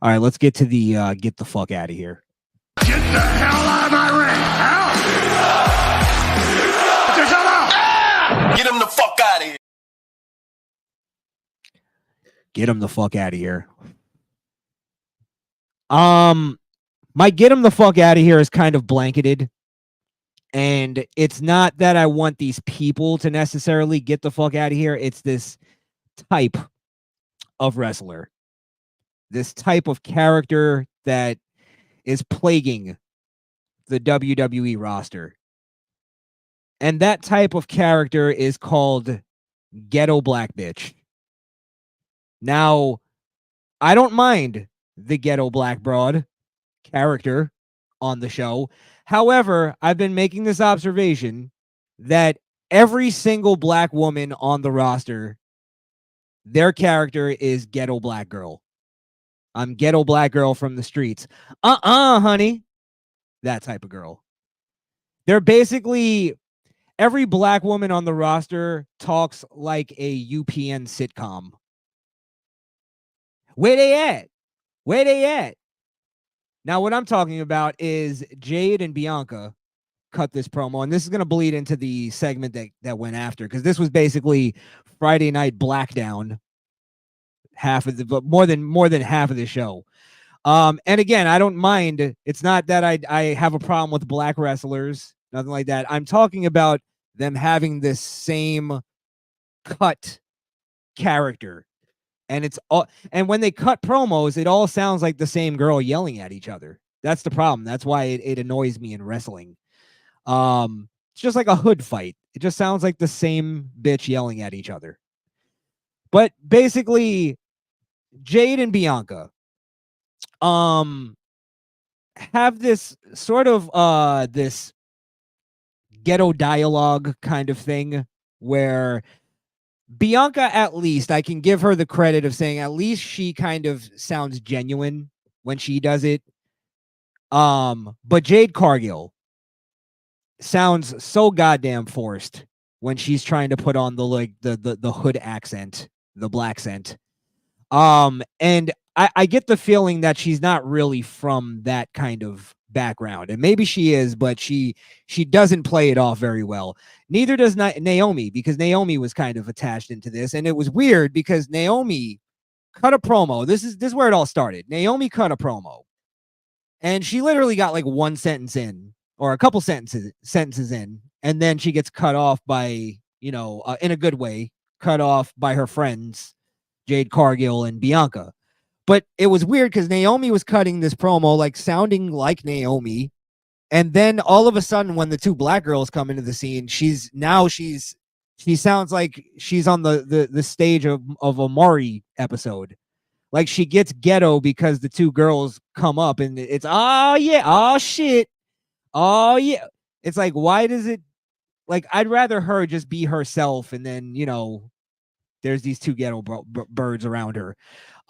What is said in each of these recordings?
All right, let's get to the get the fuck out of here. Get the hell out of my ring! Hell! Get him the fuck out of here. Get him the fuck out of here. My get him the fuck out of here is kind of blanketed. And it's not that I want these people to necessarily get the fuck out of here. It's this type of wrestler, this type of character that is plaguing the WWE roster. And that type of character is called Ghetto Black Bitch. Now, I don't mind the Ghetto Black Broad character on the show. However, I've been making this observation that every single black woman on the roster, their character is Ghetto Black Girl. I'm Ghetto Black Girl from the streets. Honey. That type of girl. They're basically, every black woman on the roster talks like a UPN sitcom. Where they at? Where they at? Now, what I'm talking about is Jade and Bianca cut this promo, and this is going to bleed into the segment that went after, because this was basically Friday Night Blackdown, more than half of the show. And again, I don't mind. It's not that I have a problem with black wrestlers, nothing like that. I'm talking about them having this same cut character. And it's all, and when they cut promos, it all sounds like the same girl yelling at each other. That's the problem. That's why it annoys me in wrestling. It's just like a hood fight. It just sounds like the same bitch yelling at each other. But basically, Jade and Bianca have this sort of this ghetto dialogue kind of thing where Bianca, at least, I can give her the credit of saying at least she kind of sounds genuine when she does it. But Jade Cargill sounds so goddamn forced when she's trying to put on the hood accent, the black scent. And I get the feeling that she's not really from that kind of background, and maybe she is, but she doesn't play it off very well. Neither does Naomi, because Naomi was kind of attached into this, and it was weird because Naomi cut a promo. This is where it all started. Naomi cut a promo, and she literally got like one sentence in, or a couple sentences in, and then she gets cut off by, in a good way, cut off by her friends, Jade Cargill and Bianca. But it was weird because Naomi was cutting this promo, like sounding like Naomi. And then all of a sudden, when the two black girls come into the scene, she sounds like she's on the stage of a Maury episode. Like she gets ghetto because the two girls come up and it's, oh yeah, oh shit, oh yeah. It's like, why does it, like, I'd rather her just be herself, and then, there's these two ghetto birds around her.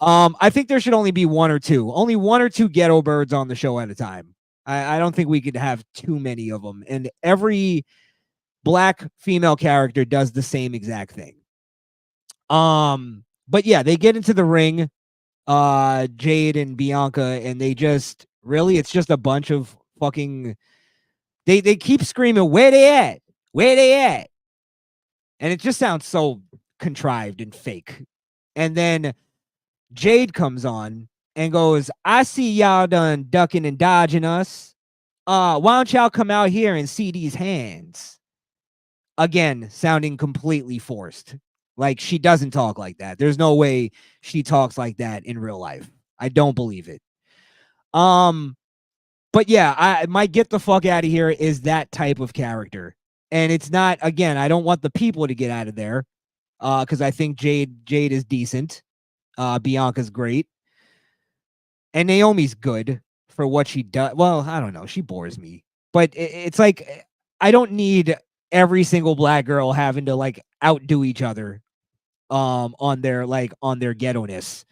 I think there should only be one or two ghetto birds on the show at a time. I don't think we could have too many of them. And every black female character does the same exact thing. But yeah, they get into the ring, Jade and Bianca, and they just really, it's just a bunch of fucking, they keep screaming, where they at? Where they at? And it just sounds so contrived and fake. And then Jade comes on and goes, I see y'all done ducking and dodging us. Why don't y'all come out here and see these hands? Again, sounding completely forced. Like she doesn't talk like that. There's no way she talks like that in real life. I don't believe it. But yeah, my get the fuck out of here is that type of character. And it's not, again, I don't want the people to get out of there. Because I think Jade is decent. Bianca's great. And Naomi's good for what she does. Well, I don't know. She bores me. But it's like, I don't need every single black girl having to like outdo each other on their ghetto-ness.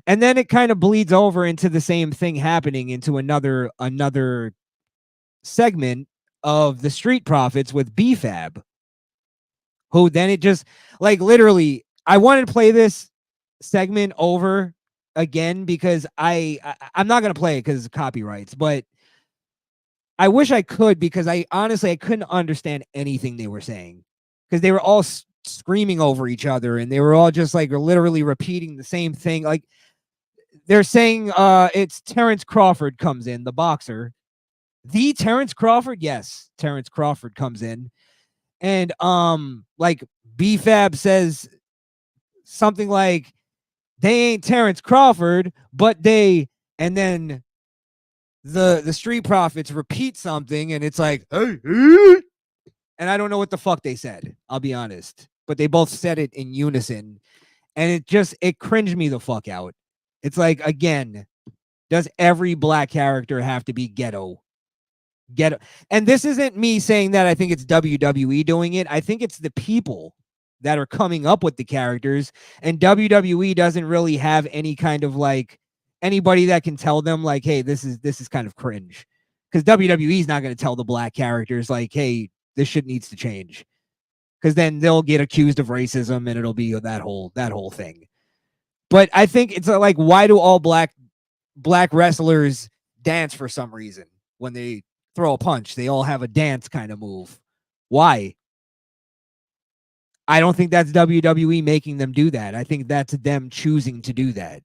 And then it kind of bleeds over into the same thing happening into another segment of the Street Profits with B-Fab. Who then it just, like, literally, I wanted to play this segment over again because I'm not gonna play it because of copyrights, but I wish I could because I honestly I couldn't understand anything they were saying because they were all screaming over each other and they were all just like literally repeating the same thing. Like they're saying, it's Terrence Crawford comes in, the boxer, the Terrence Crawford, yes, Terrence Crawford comes in, and like BFAB says something like they ain't Terrence Crawford, but they, and then the Street Profits repeat something, and it's like, hey, and I don't know what the fuck they said. I'll be honest, but they both said it in unison, and it cringed me the fuck out. It's like, again, does every black character have to be ghetto? Ghetto, and this isn't me saying that I think it's WWE doing it. I think it's the people that are coming up with the characters, and WWE doesn't really have any kind of like anybody that can tell them like, hey, this is kind of cringe, because WWE is not going to tell the black characters like, hey, this shit needs to change, because then they'll get accused of racism and it'll be that whole thing. But I think it's like, why do all black wrestlers dance for some reason when they throw a punch? They all have a dance kind of move. Why? I don't think that's WWE making them do that. I think that's them choosing to do that.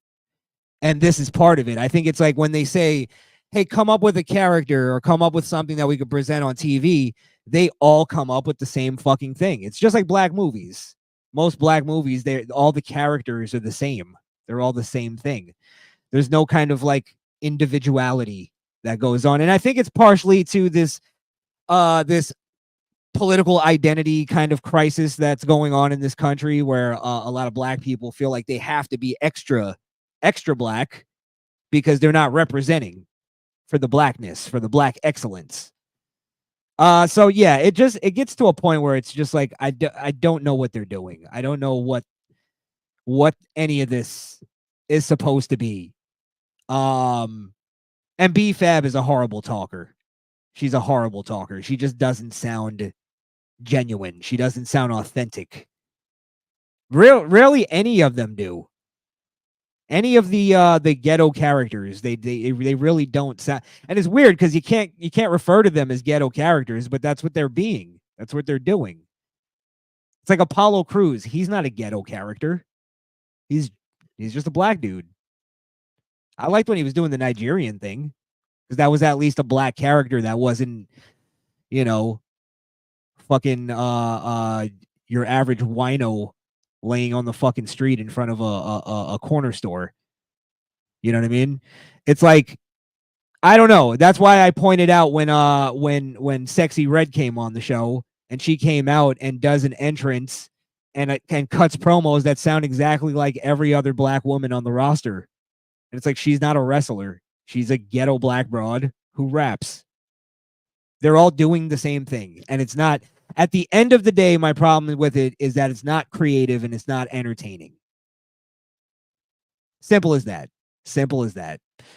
And this is part of it. I think it's like when they say, hey, come up with a character or come up with something that we could present on TV, they all come up with the same fucking thing. It's just like black movies. Most black movies, all the characters are the same. They're all the same thing. There's no kind of like individuality that goes on. And I think it's partially to this political identity kind of crisis that's going on in this country, where a lot of black people feel like they have to be extra black because they're not representing for the blackness, for the black excellence. So yeah, it gets to a point where it's just like, I don't know what they're doing. I don't know what any of this is supposed to be. And BFAB is a horrible talker. She's a horrible talker. She just doesn't sound genuine. She doesn't sound authentic. Rarely any of them do. Any of the ghetto characters, they really don't sound. And it's weird because you can't refer to them as ghetto characters, but that's what they're being. That's what they're doing. It's like Apollo Crews. He's not a ghetto character. He's just a black dude. I liked when he was doing the Nigerian thing, because that was at least a black character that wasn't, fucking your average wino laying on the fucking street in front of a corner store. You know what I mean? It's like, I don't know. That's why I pointed out when Sexy Red came on the show and she came out and does an entrance and cuts promos that sound exactly like every other black woman on the roster. And it's like, she's not a wrestler. She's a ghetto black broad who raps. They're all doing the same thing. And it's not, at the end of the day, my problem with it is that it's not creative and it's not entertaining. Simple as that. Simple as that.